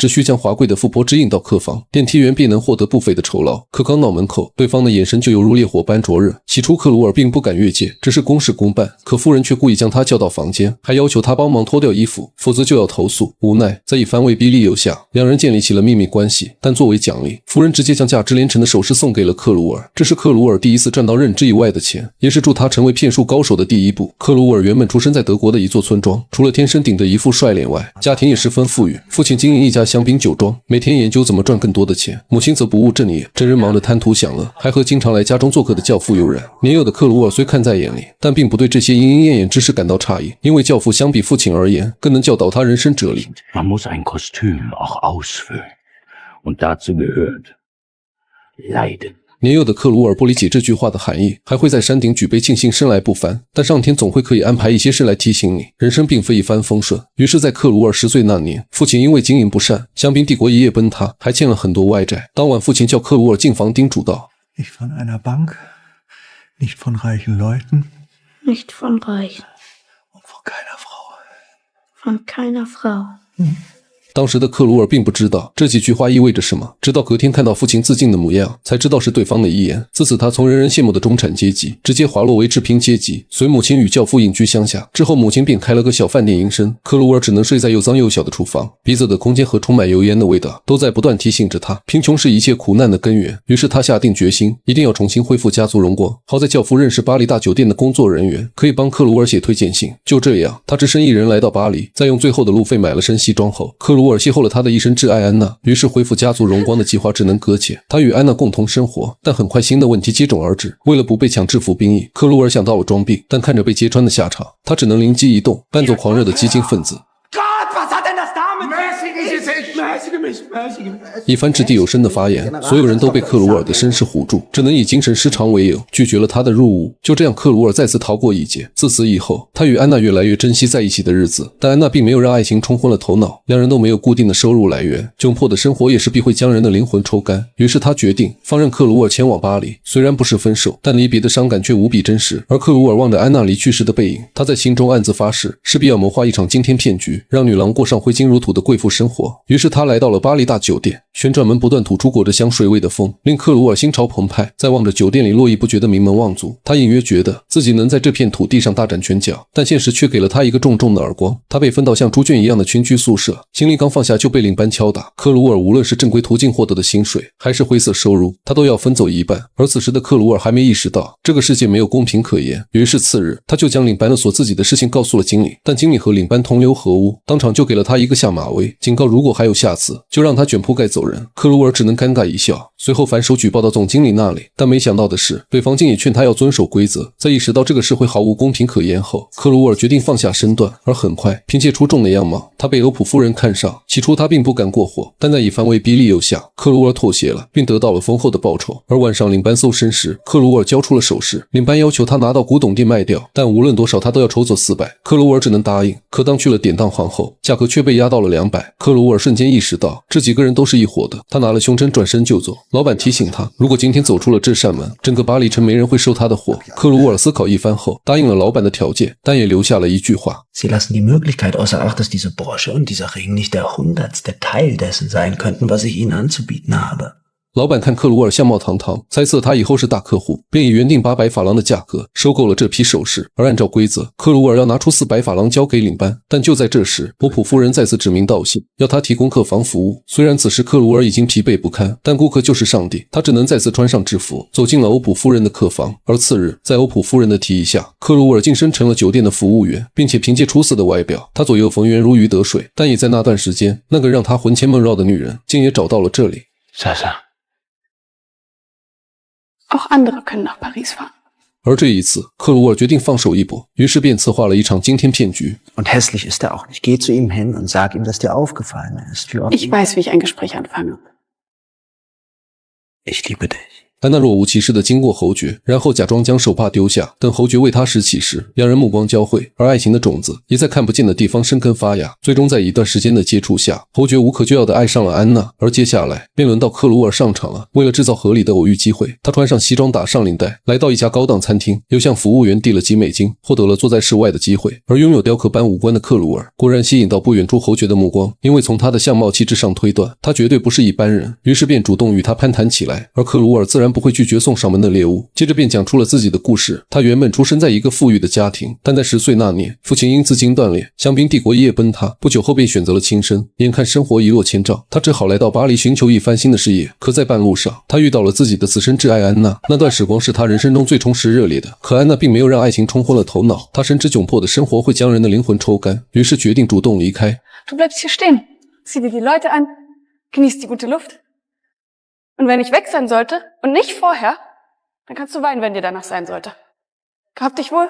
只需将华贵的富婆指引到客房，电梯员便能获得不菲的酬劳。可刚到门口，对方的眼神就犹如烈火般灼热。起初克鲁尔并不敢越界，只是公事公办，可夫人却故意将他叫到房间，还要求他帮忙脱掉衣服，否则就要投诉。无奈在一番威逼利诱下，两人建立起了秘密关系。但作为奖励，夫人直接将价值连城的首饰送给了克鲁尔。这是克鲁尔第一次赚到认知以外的钱，也是助他成为骗术高手的第一步。克鲁尔原本出生在德国的一座村庄，除了天生顶着一副帅脸外，家庭也十分富裕。父亲经营一家香槟酒庄，每天研究怎么赚更多的钱；母亲则不务正业，整日忙着贪图享乐，还和经常来家中做客的教父有染。年幼的克鲁尔虽看在眼里，但并不对这些莺莺燕燕之事感到诧异，因为教父相比父亲而言，更能教导他人生哲理。Man muss ein Kostüm auch ausfüllen. Und dazu gehört Leiden. 年幼的克鲁尔不理解这句话的含义，还会在山顶举杯庆幸生来不凡，但上天总会可以安排一些事来提醒你，人生并非一帆风顺。于是在克鲁尔10岁那年，父亲因为经营不善，香槟帝国一夜崩塌，还欠了很多外债。当晚父亲叫克鲁尔进房叮嘱道 Nicht von einer Bank, nicht von reichen Leuten, Nicht von Reichen, und von keiner Frau. von keiner Frau. 当时的克鲁尔并不知道这几句话意味着什么，直到隔天看到父亲自尽的模样，才知道是对方的遗言。自此他从人人羡慕的中产阶级直接滑落为致贫阶级，随母亲与教父隐居乡下。之后母亲便开了个小饭店营生，克鲁尔只能睡在又脏又小的厨房，鼻子的空间和充满油烟的味道都在不断提醒着他，贫穷是一切苦难的根源。于是他下定决心，一定要重新恢复家族荣光。好在教父认识巴黎大酒店的工作人员，可以帮克鲁尔写推荐信。就这样，他只身一人来到巴黎，再用最后的路费买了身西装后，克鲁尔邂逅了他的一生挚爱安娜，于是恢复家族荣光的计划只能搁浅。他与安娜共同生活，但很快新的问题接踵而至。为了不被抢制服兵役，克鲁尔想到了装病，但看着被揭穿的下场，他只能灵机一动，扮作狂热的激进分子。一番掷地有声的发言，所有人都被克鲁尔的身世唬住，只能以精神失常为由拒绝了他的入伍。就这样，克鲁尔再次逃过一劫。自此以后，他与安娜越来越珍惜在一起的日子，但安娜并没有让爱情冲昏了头脑，两人都没有固定的收入来源，窘迫的生活也是必会将人的灵魂抽干。于是他决定放任克鲁尔前往巴黎，虽然不是分手，但离别的伤感却无比真实。而克鲁尔望着安娜离去时的背影，他在心中暗自发誓，势必要谋划一场惊天骗局，让女郎过上挥金如土的贵妇生活。于是他来到了巴黎大酒店，旋转门不断吐出裹着香水味的风，令克鲁尔心潮澎湃。在望着酒店里络绎不绝的名门望族，他隐约觉得自己能在这片土地上大展拳脚，但现实却给了他一个重重的耳光。他被分到像猪圈一样的群居宿舍，行李刚放下就被领班敲打。克鲁尔无论是正规途径获得的薪水，还是灰色收入，他都要分走一半。而此时的克鲁尔还没意识到这个世界没有公平可言，于是次日他就将领班勒索自己的事情告诉了经理，但经理和领班同流合污，当场就给了他一个下马威，警告如果还有下次，就让他卷铺盖走人。克鲁尔只能尴尬一笑，随后反手举报到总经理那里。但没想到的是，对方竟也劝他要遵守规则。在意识到这个社会毫无公平可言后，克鲁尔决定放下身段，而很快凭借出众的样貌，他被欧普夫人看上。起初他并不敢过火，但在一番威逼利诱下，克鲁尔妥协了，并得到了丰厚的报酬。而晚上领班搜身时，克鲁尔交出了首饰，领班要求他拿到古董店卖掉，但无论多少他都要筹走400，克鲁尔只能答应。可当去了典当行后，价格却被压到了200。克鲁尔瞬间意识到这几个人都是一伙的，他拿了胸针转身就走。老板提醒他，如果今天走出了这扇门，整个巴黎城没人会收他的货。克鲁尔思考一番后，答应了老板的条件，但也留下了一句话： Sie lassen die Möglichkeit außer Acht, dass diese Brosche und dieser Ring nicht der 100. Teil dessen sein könnten, was ich Ihnen anzubieten habe. 老板看克鲁尔相貌堂堂，猜测他以后是大客户，便以原定800法郎的价格收购了这批首饰。而按照规则，克鲁尔要拿出400法郎交给领班。但就在这时，欧普夫人再次指名道姓，要他提供客房服务。虽然此时克鲁尔已经疲惫不堪，但顾客就是上帝，他只能再次穿上制服，走进了欧普夫人的客房。而次日，在欧普夫人的提议下，克鲁尔晋升成了酒店的服务员，并且凭借出色的外表，他左右逢源，如鱼得水。但也在那段时间，那个让他魂牵梦绕的女人，竟也找到了这里。Auch andere können nach Paris fahren. 而这一次，克鲁尔决定放手一搏，于是便策划了一场惊天骗局。 Und hässlich ist er auch nicht. Geh zu ihm hin und sag ihm, dass dir aufgefallen ist. Ich weiß, wie ich ein Gespräch anfange. Ich liebe dich. 安娜若无其事地经过侯爵，然后假装将手帕丢下，等侯爵为她拾起时，两人目光交汇，而爱情的种子也在看不见的地方生根发芽。最终在一段时间的接触下，侯爵无可救药地爱上了安娜。而接下来便轮到克鲁尔上场了。为了制造合理的偶遇机会，他穿上西装打上领带，来到一家高档餐厅，又向服务员递了几美金，获得了坐在室外的机会。而拥有雕刻般五官的克鲁尔果然吸引到不远处侯爵的目光，因为从他的相貌气质上推断，他绝对不是一般人，于是便主动与他攀谈起来。而克鲁尔自然不会拒绝送上门的猎物，接着便讲出了自己的故事。他原本出生在一个富裕的家庭，但在10岁那年，父亲因资金断裂，香槟帝国一夜崩塌，不久后便选择了轻生。眼看生活一落千丈，他只好来到巴黎寻求一番新的事业。可在半路上，他遇到了自己的此生挚爱安娜，那段时光是他人生中最充实热烈的。可安娜并没有让爱情冲昏了头脑，她深知窘迫的生活会将人的灵魂抽干，于是决定主动离开。Du bleibst hier stehen, zieh dir die Leute an, genieß die gute Luft. Und wenn ich weg sein sollte und nicht vorher, dann kannst du weinen, wenn dir danach sein sollte. Gehabt dich wohl.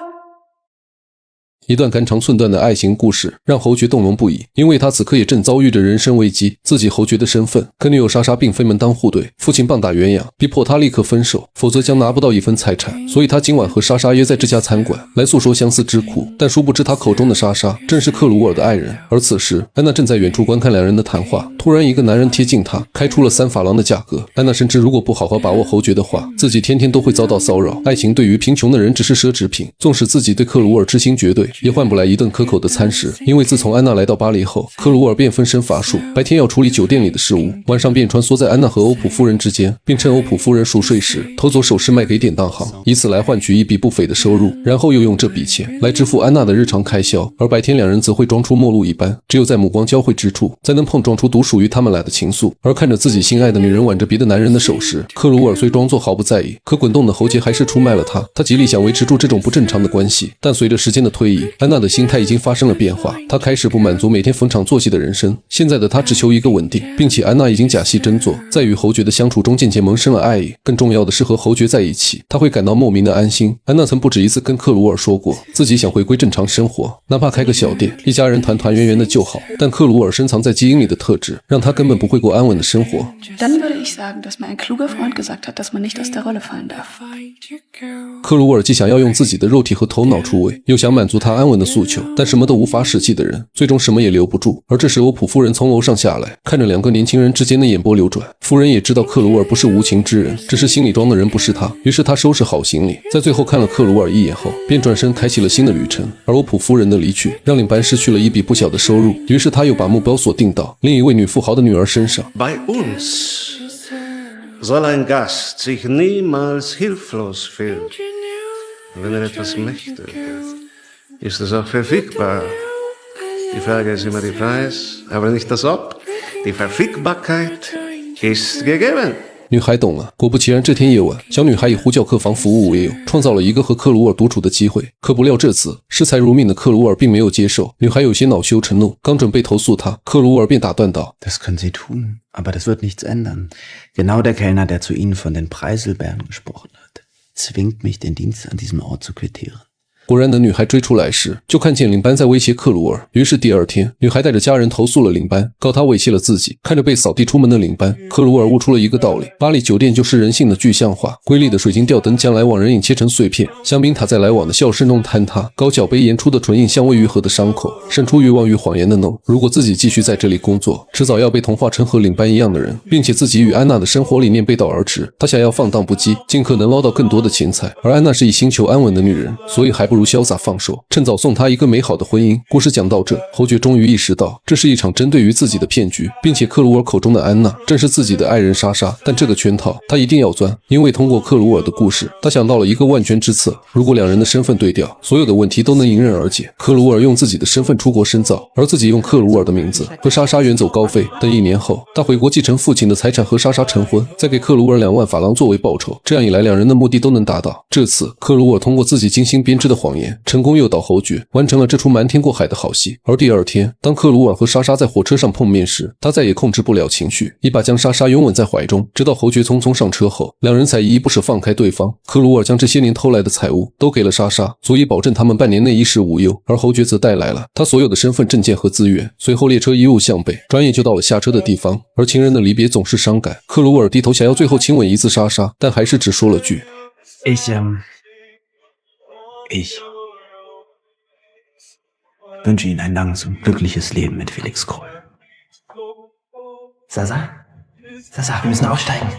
一段肝肠寸断的爱情故事让侯爵动容不已，因为他此刻也正遭遇着人生危机。自己侯爵的身份跟女友莎莎并非门当户对，父亲棒打鸳鸯，逼迫他立刻分手，否则将拿不到一分财产。所以他今晚和莎莎约在这家餐馆来诉说相思之苦，但殊不知他口中的莎莎正是克鲁尔的爱人。而此时安娜正在远处观看两人的谈话，突然一个男人贴近她，开出了3法郎的价格。安娜深知如果不好好把握侯爵的话，自己天天都会遭到骚扰。爱情对于贫穷的人只是奢侈品，纵使自己对克鲁尔痴心绝对，也换不来一顿可口的餐食。因为自从安娜来到巴黎后，克鲁尔便分身乏术，白天要处理酒店里的事务，晚上便穿梭在安娜和欧普夫人之间，并趁欧普夫人熟睡时偷走首饰卖给典当行，以此来换取一笔不菲的收入，然后又用这笔钱来支付安娜的日常开销。而白天两人则会装出陌路一般，只有在目光交汇之处才能碰撞出独属于他们俩的情愫。而看着自己心爱的女人挽着别的男人的手时，克鲁尔虽装作毫不在意，可滚动的喉结还是出卖了他。他极力想维持住这种不正常的关系，但随着时间的推移，安娜的心态已经发生了变化。她开始不满足每天逢场作戏的人生，现在的她只求一个稳定，并且安娜已经假戏真做，在与侯爵的相处中渐渐萌生了爱意。更重要的是和侯爵在一起，她会感到莫名的安心。安娜曾不止一次跟克鲁尔说过，自己想回归正常生活，哪怕开个小店，一家人团团圆圆的就好。但克鲁尔深藏在基因里的特质，让他根本不会过安稳的生活。Dann würde ich sagen, dass mir ein kluger Freund gesagt hat, dass man nicht aus der Rolle fallen darf. 克鲁尔既想要用自己的肉体和头脑出位，又想满足他安稳的诉求，但什么都无法使气的人，最终什么也留不住。而这时欧普夫人从楼上下来，看着两个年轻人之间的眼波流转，夫人也知道克鲁尔不是无情之人，只是心里装的人不是他。于是他收拾好行李，在最后看了克鲁尔一眼后，便转身开启了新的旅程。而欧普夫人的离去让领班失去了一笔不小的收入，于是他又把目标锁定到另一位女富豪的女儿身上。 Bei uns soll ein Gast sich niemals hilflos fühlen. Wenn etwas möchte, ist es auch verfügbar. Die Frage ist immer der Preis, aber nicht das Ob. Die Verfügbarkeit ist gegeben. 女孩懂了，果不其然，这天夜晚，小女孩以呼叫客房服务为由，创造了一个和克鲁尔独处的机会。可不料这次视财如命的克鲁尔并没有接受，女孩有些恼羞成怒，刚准备投诉他，克鲁尔便打断道 Das können Sie tun, aber das wird nichts ändern. Genau der Kellner, der zu Ihnen von den Preiselbeeren gesprochen hat, zwingt mich, den Dienst an diesem Ort zu quittieren. 果然等女孩追出来时，就看见领班在威胁克鲁尔。于是第二天，女孩带着家人投诉了领班，告他猥亵了自己。看着被扫地出门的领班，克鲁尔悟出了一个道理：巴黎酒店就是人性的具象化。瑰丽的水晶吊灯将来往人影切成碎片，香槟塔在来往的笑声中坍塌，高脚杯研出的唇印像未愈合的伤口，渗出欲望与谎言的脓。如果自己继续在这里工作，迟早要被同化成和领班一样的人，并且自己与安娜的生活理念背道而驰。他想要放荡不羁，尽可能捞到更多的钱财，而安娜是一心求安稳的女人，所以还不如潇洒放手，趁早送她一个美好的婚姻。故事讲到这，侯爵终于意识到这是一场针对于自己的骗局，并且克鲁尔口中的安娜正是自己的爱人莎莎。但这个圈套他一定要钻，因为通过克鲁尔的故事，他想到了一个万全之策：如果两人的身份对调，所有的问题都能迎刃而解。克鲁尔用自己的身份出国深造，而自己用克鲁尔的名字和莎莎远走高飞。等1年后，他回国继承父亲的财产和莎莎成婚，再给克鲁尔2万法郎作为报酬。这样一来，两人的目的都能达到。这次克鲁尔通过自己精心编织的谎谎言，成功诱导侯爵完成了这出瞒天过海的好戏。而第二天，当克鲁尔和莎莎在火车上碰面时，他再也控制不了情绪，一把将莎莎拥吻在怀中，直到侯爵匆匆上车后，两人才依依不舍放开对方。克鲁尔将这些年偷来的财物都给了莎莎，足以保证他们半年内衣食无忧，而侯爵则带来了他所有的身份证件和资源。随后列车一路向北，转眼就到了下车的地方。而情人的离别总是伤感，克鲁尔低头想要最后亲吻一次莎莎，但还是只说了句Ich wünsche Ihnen ein langes und glückliches Leben mit Felix Krull. Sasa, wir müssen aussteigen.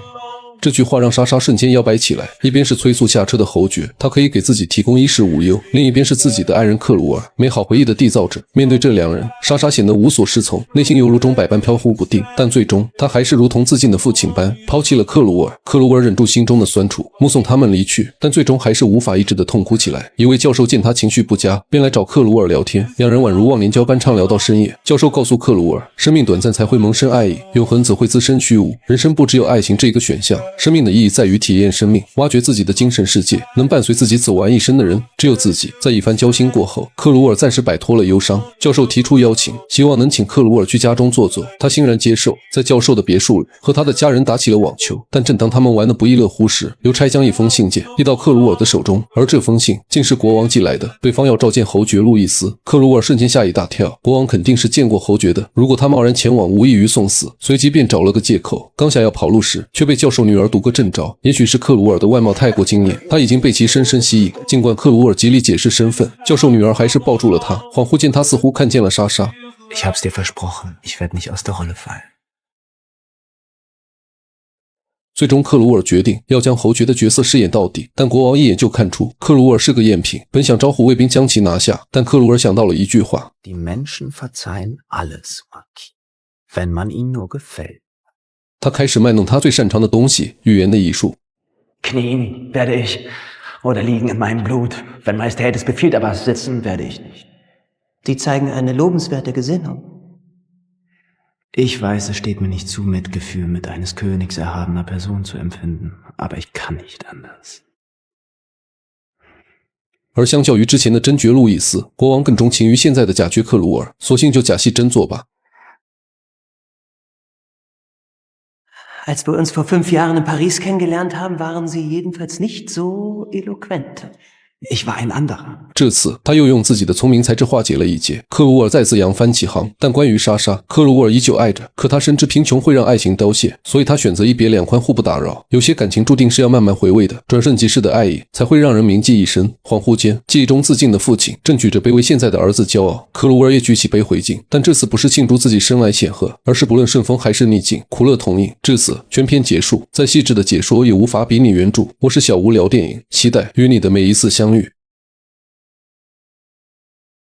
这句话让莎莎瞬间摇摆起来，一边是催促下车的侯爵，他可以给自己提供衣食无忧，另一边是自己的爱人克鲁尔，美好回忆的缔造者。面对这两人，莎莎显得无所适从，内心犹如钟摆般飘忽不定，但最终她还是如同自尽的父亲般抛弃了克鲁尔。克鲁尔忍住心中的酸楚，目送他们离去，但最终还是无法抑制的痛哭起来。一位教授见他情绪不佳，便来找克鲁尔聊天，两人宛如忘年交般畅聊到深夜。教授告诉克鲁尔，生命短暂才会萌生爱意，永恒则会滋生虚无，人生不只有爱情这个选项，生命的意义在于体验生命，挖掘自己的精神世界。能伴随自己走完一生的人只有自己。在一番交心过后，克鲁尔暂时摆脱了忧伤。教授提出邀请，希望能请克鲁尔去家中坐坐，他欣然接受。在教授的别墅里，和他的家人打起了网球。但正当他们玩得不亦乐乎时，邮差将一封信件递到克鲁尔的手中，而这封信竟是国王寄来的，对方要召见侯爵路易斯。克鲁尔瞬间吓一大跳，国王肯定是见过侯爵的，如果他贸然前往，无异于送死。随即便找了个借口，刚想要跑路时，却被教授女儿堵个正着。也许是克鲁尔的外貌太过惊艳，他已经被其深深吸引。尽管克鲁尔极力解释身份，教授女儿还是抱住了他，恍惚间他似乎看见了莎莎。Ich hab's dir versprochen, ich werde nicht aus der Rolle fallen. 最终克鲁尔决定要将侯爵的角色饰演到底，但国王一眼就看出克鲁尔是个赝品，本想招呼卫兵将其拿下，但克鲁尔想到了一句话 Die Menschen verzeihen alles, Marquis, wenn man ihnen nur gefällt. 他开始卖弄他最擅长的东西，语言的艺术。 Knien werde ich oder liegen in meinem Blut. Wenn Majestät es befiehlt, aber sitzen werde ich nicht. Die zeigen eine lobenswerte Gesinnung. Ich weiß, es steht mir nicht zu, Mitgefühl mit eines Königs erhabener Person zu empfinden, aber ich kann nicht anders. 而相较于之前的真爵路易斯，国王更钟情于现在的假爵克鲁尔，索性就假戏真做吧。 Als wir uns vor 5 Jahren in Paris kennengelernt haben, waren Sie jedenfalls nicht so eloquent. Ich war ein anderer. 这次他又用自己的聪明才智化解了一劫，克鲁尔再次扬帆起航。但关于莎莎，克鲁尔依旧爱着，可他深知贫穷会让爱情凋谢，所以他选择一别两宽，互不打扰。有些感情注定是要慢慢回味的，转瞬即逝的爱意才会让人铭记一生。恍惚间，记忆中自尽的父亲正举着杯为现在的儿子骄傲，克鲁尔也举起杯回敬，但这次不是庆祝自己生来显赫，而是不论顺风还是逆境，苦乐同饮。至此，全篇结束。再细致的解说也无法比拟原著。我是小无聊电影，期待与你的每一次相遇。